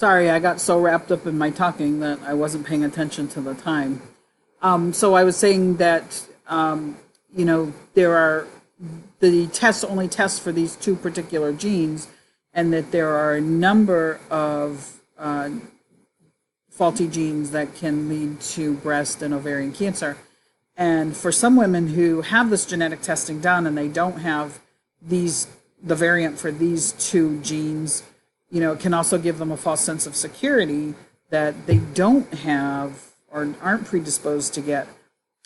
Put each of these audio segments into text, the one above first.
Sorry, I got so wrapped up in my talking that I wasn't paying attention to the time. So I was saying that there are the tests only test for these two particular genes, and that there are a number of faulty genes that can lead to breast and ovarian cancer. And for some women who have this genetic testing done and they don't have the variant for these two genes, it can also give them a false sense of security that they don't have or aren't predisposed to get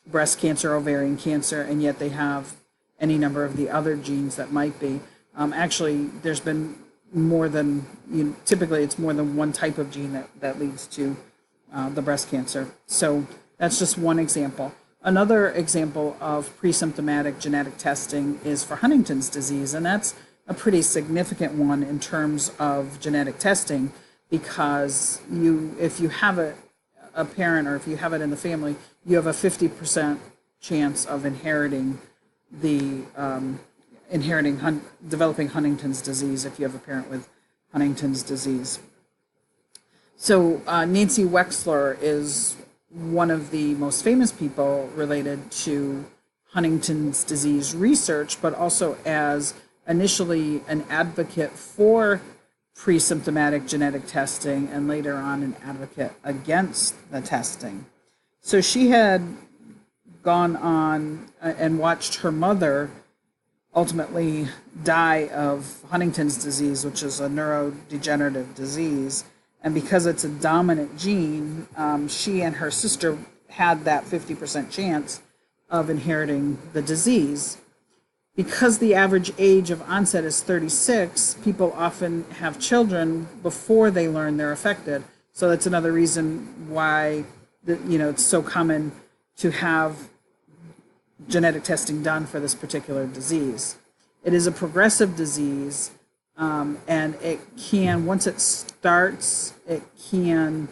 breast cancer, ovarian cancer, and yet they have any number of the other genes that might be. Actually, there's been more than, typically it's more than one type of gene that leads to the breast cancer. So that's just one example. Another example of pre-symptomatic genetic testing is for Huntington's disease, and that's a pretty significant one in terms of genetic testing, because if you have a parent or if you have it in the family, you have a 50% chance of inheriting developing Huntington's disease if you have a parent with Huntington's disease. So Nancy Wexler is one of the most famous people related to Huntington's disease research, but also as initially an advocate for pre-symptomatic genetic testing and later on an advocate against the testing. So she had gone on and watched her mother ultimately die of Huntington's disease, which is a neurodegenerative disease. And because it's a dominant gene, she and her sister had that 50% chance of inheriting the disease. Because the average age of onset is 36, people often have children before they learn they're affected. So that's another reason why it's so common to have genetic testing done for this particular disease. It is a progressive disease, and it can, once it starts, it can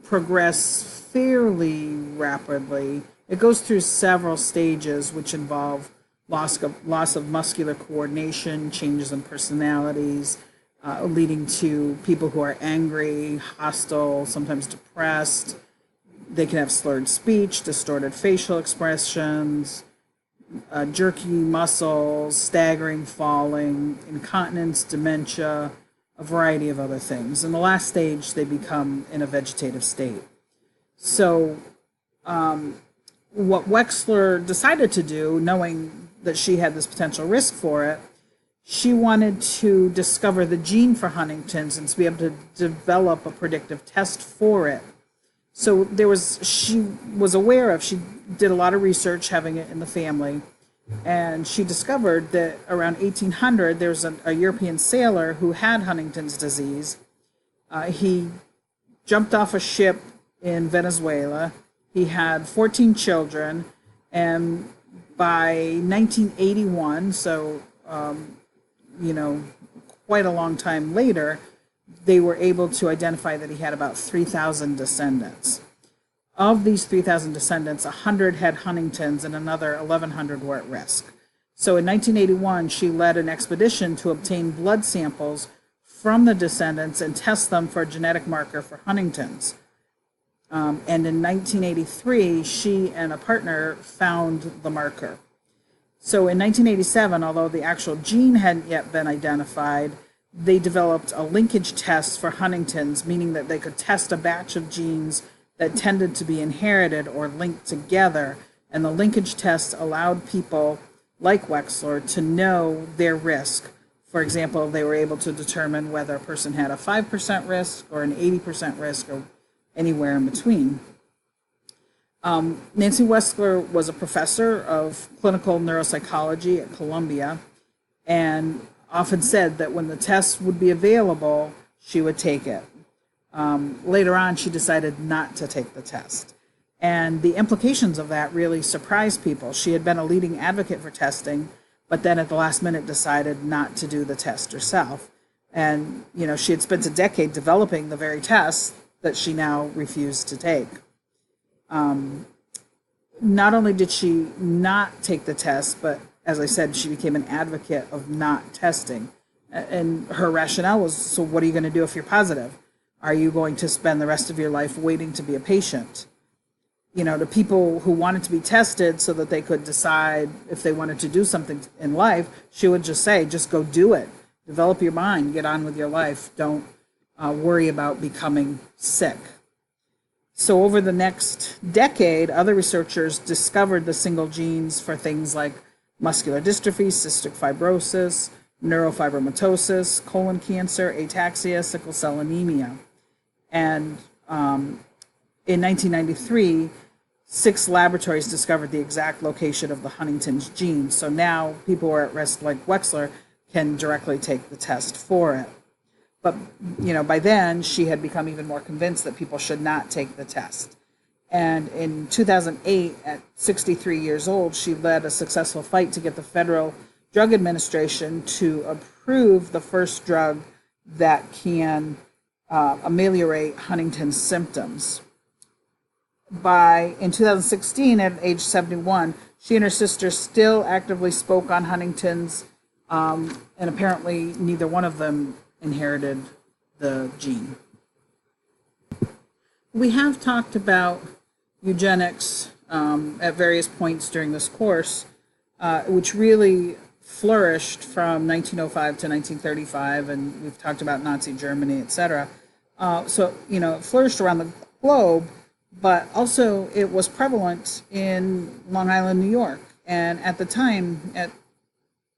progress fairly rapidly. It goes through several stages, which involve loss of muscular coordination, changes in personalities, leading to people who are angry, hostile, sometimes depressed. They can have slurred speech, distorted facial expressions, jerky muscles, staggering, falling, incontinence, dementia, a variety of other things. In the last stage, they become in a vegetative state. So what Wexler decided to do, knowing that she had this potential risk for it, she wanted to discover the gene for Huntington's and to be able to develop a predictive test for it. So she did a lot of research having it in the family, and she discovered that around 1800 there was a European sailor who had Huntington's disease. He jumped off a ship in Venezuela. He had 14 children, and by 1981, so quite a long time later, they were able to identify that he had about 3,000 descendants. Of these 3,000 descendants, 100 had Huntington's and another 1,100 were at risk. So in 1981, she led an expedition to obtain blood samples from the descendants and test them for a genetic marker for Huntington's. And in 1983, she and a partner found the marker. So in 1987, although the actual gene hadn't yet been identified, they developed a linkage test for Huntington's, meaning that they could test a batch of genes that tended to be inherited or linked together. And the linkage test allowed people like Wexler to know their risk. For example, they were able to determine whether a person had a 5% risk or an 80% risk or anywhere in between. Nancy Wexler was a professor of clinical neuropsychology at Columbia and often said that when the test would be available, she would take it. Later on, she decided not to take the test. And the implications of that really surprised people. She had been a leading advocate for testing, but then at the last minute decided not to do the test herself. And, she had spent a decade developing the very test that she now refused to take. Not only did she not take the test, but as I said, she became an advocate of not testing. And her rationale was, so what are you going to do if you're positive? Are you going to spend the rest of your life waiting to be a patient? The people who wanted to be tested so that they could decide if they wanted to do something in life, she would just say, just go do it. Develop your mind, get on with your life. Don't worry about becoming sick. So over the next decade, other researchers discovered the single genes for things like muscular dystrophy, cystic fibrosis, neurofibromatosis, colon cancer, ataxia, sickle cell anemia. And in 1993, 6 laboratories discovered the exact location of the Huntington's gene. So now people who are at risk, like Wexler, can directly take the test for it. But, by then, she had become even more convinced that people should not take the test. And in 2008, at 63 years old, she led a successful fight to get the Federal Drug Administration to approve the first drug that can ameliorate Huntington's symptoms. In 2016, at age 71, she and her sister still actively spoke on Huntington's, and apparently neither one of them inherited the gene. We have talked about eugenics at various points during this course, which really flourished from 1905 to 1935, and we've talked about Nazi Germany, etc. So, it flourished around the globe, but also it was prevalent in Long Island, New York. And at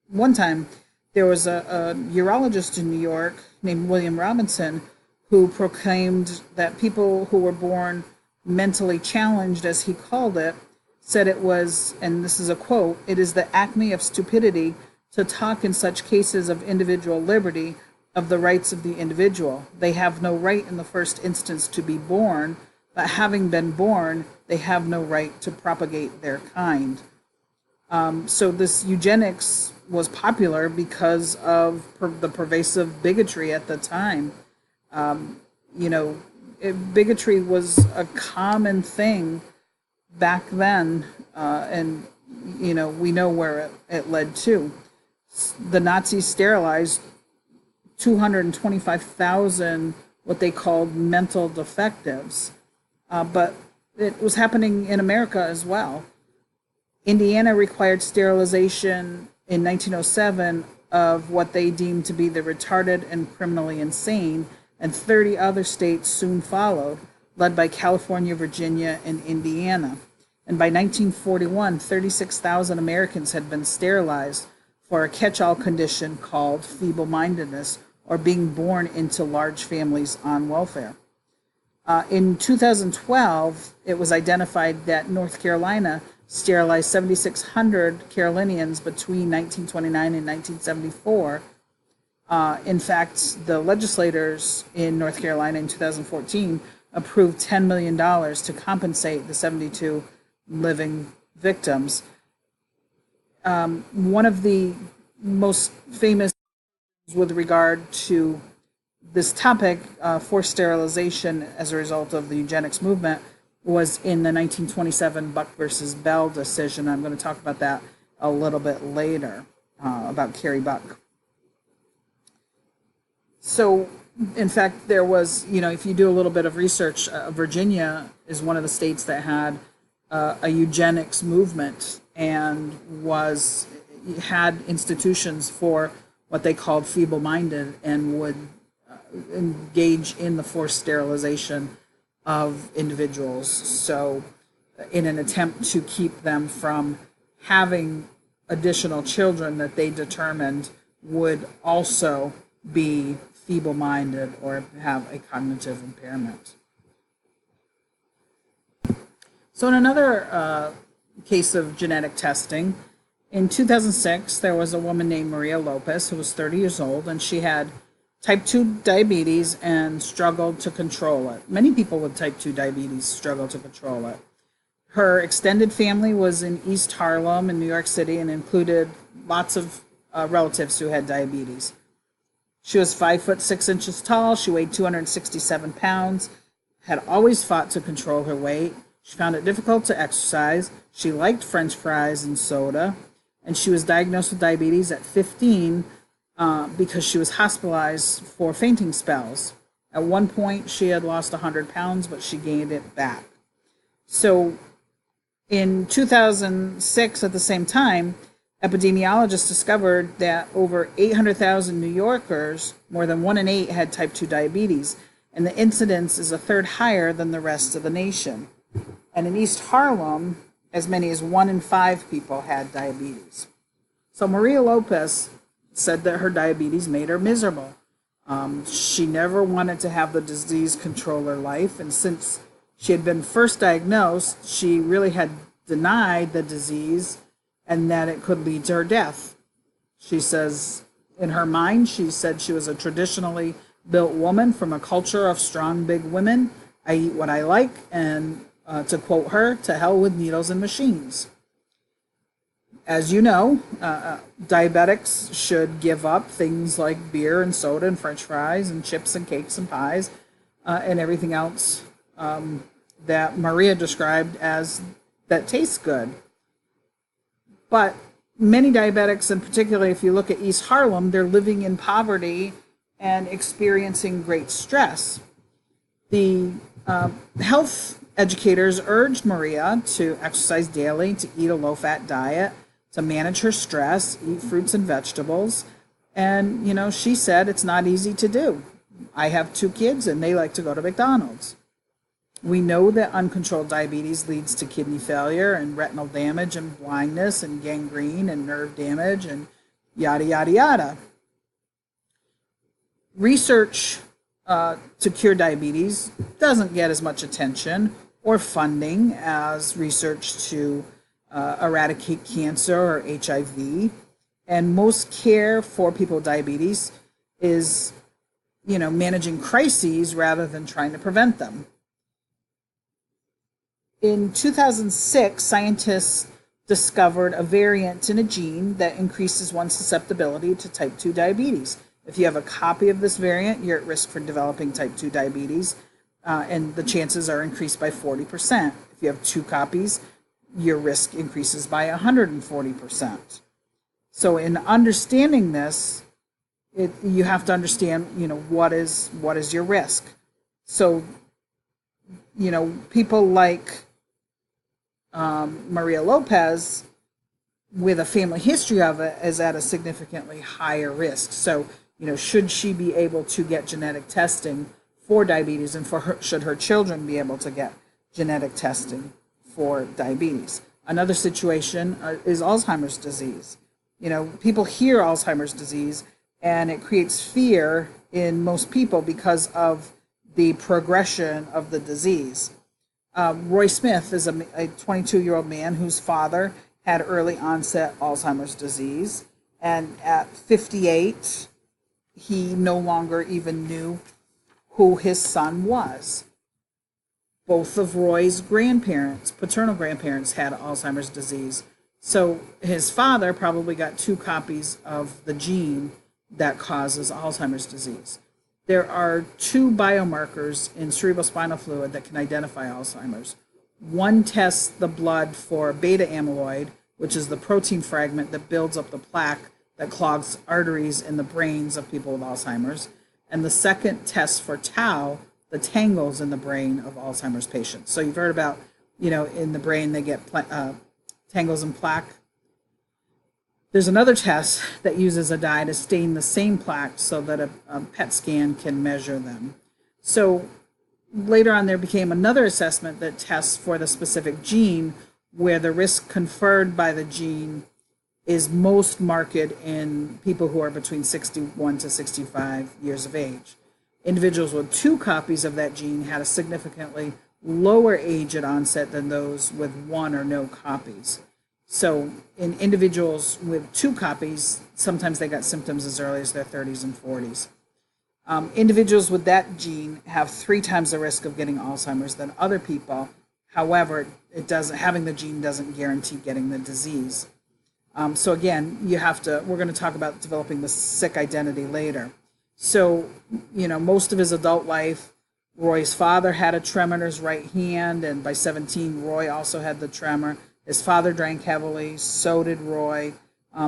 one time, there was a urologist in New York named William Robinson who proclaimed that people who were born mentally challenged, as he called it, said it was, and this is a quote, "It is the acme of stupidity to talk in such cases of individual liberty, of the rights of the individual. They have no right in the first instance to be born, but having been born, they have no right to propagate their kind." So this eugenics was popular because of the pervasive bigotry at the time. Bigotry was a common thing back then, and we know where it led to. The Nazis sterilized 225,000 what they called mental defectives, but it was happening in America as well. Indiana required sterilization in 1907 of what they deemed to be the retarded and criminally insane, and 30 other states soon followed, led by California, Virginia, and Indiana. And by 1941, 36,000 Americans had been sterilized for a catch-all condition called feeble-mindedness, or being born into large families on welfare. In 2012, it was identified that North Carolina sterilized 7,600 Carolinians between 1929 and 1974. In fact, the legislators in North Carolina in 2014 approved $10 million to compensate the 72 living victims. One of the most famous with regard to this topic, forced sterilization as a result of the eugenics movement, was in the 1927 Buck versus Bell decision. I'm going to talk about that a little bit later, about Carrie Buck. So, in fact, there was, if you do a little bit of research, Virginia is one of the states that had a eugenics movement and had institutions for what they called feeble-minded, and would engage in the forced sterilization of individuals. So in an attempt to keep them from having additional children that they determined would also be feeble-minded or have a cognitive impairment. So in another case of genetic testing, in 2006, there was a woman named Maria Lopez who was 30 years old, and she had type 2 diabetes and struggled to control it. Many people with type 2 diabetes struggle to control it. Her extended family was in East Harlem in New York City and included lots of relatives who had diabetes. She was 5'6" tall. She weighed 267 pounds, had always fought to control her weight. She found it difficult to exercise. She liked French fries and soda, and she was diagnosed with diabetes at 15 because she was hospitalized for fainting spells. At one point, she had lost 100 pounds, but she gained it back. So in 2006, at the same time, epidemiologists discovered that over 800,000 New Yorkers, more than 1 in 8, had type 2 diabetes, and the incidence is a third higher than the rest of the nation. And in East Harlem, as many as 1 in 5 people had diabetes. So Maria Lopez said that her diabetes made her miserable. She never wanted to have the disease control her life, and since she had been first diagnosed, she really had denied the disease and that it could lead to her death. She says, in her mind, she said she was a traditionally built woman from a culture of strong, big women. I eat what I like, and to quote her, to hell with needles and machines. As you know, diabetics should give up things like beer and soda and french fries and chips and cakes and pies and everything else that Maria described as that tastes good. But many diabetics, and particularly if you look at East Harlem, they're living in poverty and experiencing great stress. The health educators urged Maria to exercise daily, to eat a low-fat diet, to manage her stress, eat fruits and vegetables. And, she said it's not easy to do. I have 2 kids and they like to go to McDonald's. We know that uncontrolled diabetes leads to kidney failure and retinal damage and blindness and gangrene and nerve damage and yada, yada, yada. Research to cure diabetes doesn't get as much attention or funding as research to eradicate cancer or HIV. And most care for people with diabetes is, managing crises rather than trying to prevent them. In 2006, scientists discovered a variant in a gene that increases one's susceptibility to type 2 diabetes. If you have a copy of this variant, you're at risk for developing type 2 diabetes, and the chances are increased by 40%. If you have 2 copies, your risk increases by 140%. So in understanding this, you have to understand, what is your risk. So, people like Maria Lopez, with a family history of it, is at a significantly higher risk. So, should she be able to get genetic testing for diabetes, and should her children be able to get genetic testing for diabetes? Another situation is Alzheimer's disease. People hear Alzheimer's disease and it creates fear in most people because of the progression of the disease. Roy Smith is a 22-year-old man whose father had early onset Alzheimer's disease, and at 58, he no longer even knew who his son was. Both of Roy's grandparents, paternal grandparents, had Alzheimer's disease. So his father probably got 2 copies of the gene that causes Alzheimer's disease. There are 2 biomarkers in cerebrospinal fluid that can identify Alzheimer's. One tests the blood for beta amyloid, which is the protein fragment that builds up the plaque that clogs arteries in the brains of people with Alzheimer's. And the second tests for tau, the tangles in the brain of Alzheimer's patients. So you've heard about, in the brain they get tangles and plaque. There's another test that uses a dye to stain the same plaque so that a PET scan can measure them. So later on, there became another assessment that tests for the specific gene where the risk conferred by the gene is most marked in people who are between 61 to 65 years of age. Individuals with 2 copies of that gene had a significantly lower age at onset than those with 1 or no copies. So in individuals with 2 copies, sometimes they got symptoms as early as their 30s and 40s. Individuals with that gene have 3 times the risk of getting Alzheimer's than other people. However, having the gene doesn't guarantee getting the disease. So again, we're going to talk about developing the sick identity later. So, most of his adult life, Roy's father had a tremor in his right hand, and by 17, Roy also had the tremor. His father drank heavily, so did Roy.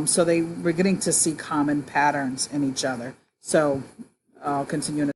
So they were getting to see common patterns in each other. So I'll continue in